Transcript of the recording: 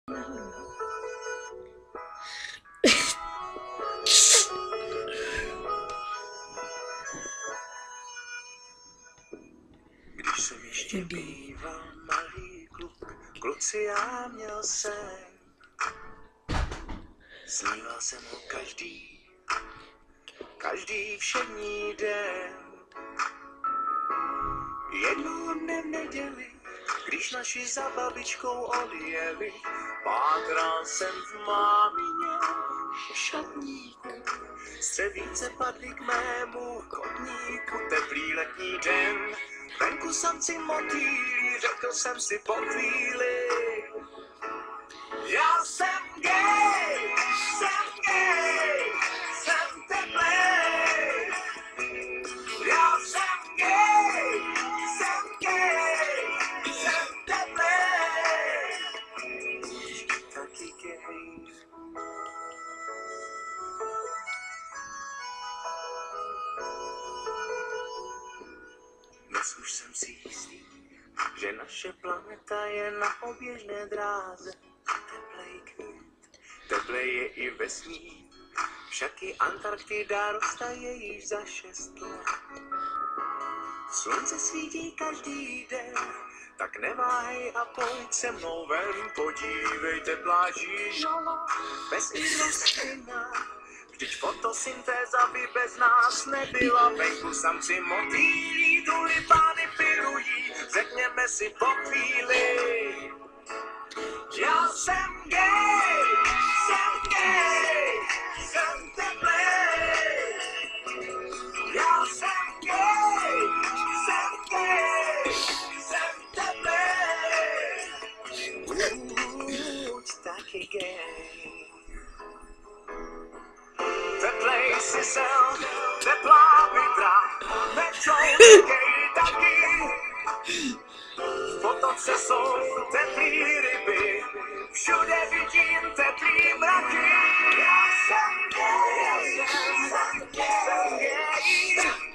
Když jsem ještě býval malý kluk, kluci já měl sen. Sníval jsem ho každý všední den. Jednoho dne v neděli, když naši za babičkou odjeli, pátral jsem v mámině šatníku. Střevíce padly k mému kotníku, teplý letní den. Venku samci motýlí, řekl jsem si po chvíli. Já jsem gay, jsem teplej. Já jsem gay, jsem teplej. Taky gay. Dnes už jsem si jistý, že naše planeta je na oběžné dráze. Teplej květ, teplej je i vesmír, však i Antarktida roztaje již za 6 let. Slunce svítí každý den, tak neváhej a pojď se mnou ven, podívejte pláží žala, bez i rostlina. Vždyť fotosyntéza by bez nás nebyla, venku samci motýlí, tulipány pirují, řekněme si po chvíli. Já jsem gay, jsem teplej. Já jsem gay, jsem teplej. Buď taky gay. Teplej si sel, teplá vidra, nečoukej taky. V potoce jsou teplý ryby, všude vidím teplý mraky. Já jsem gay, jsem gay.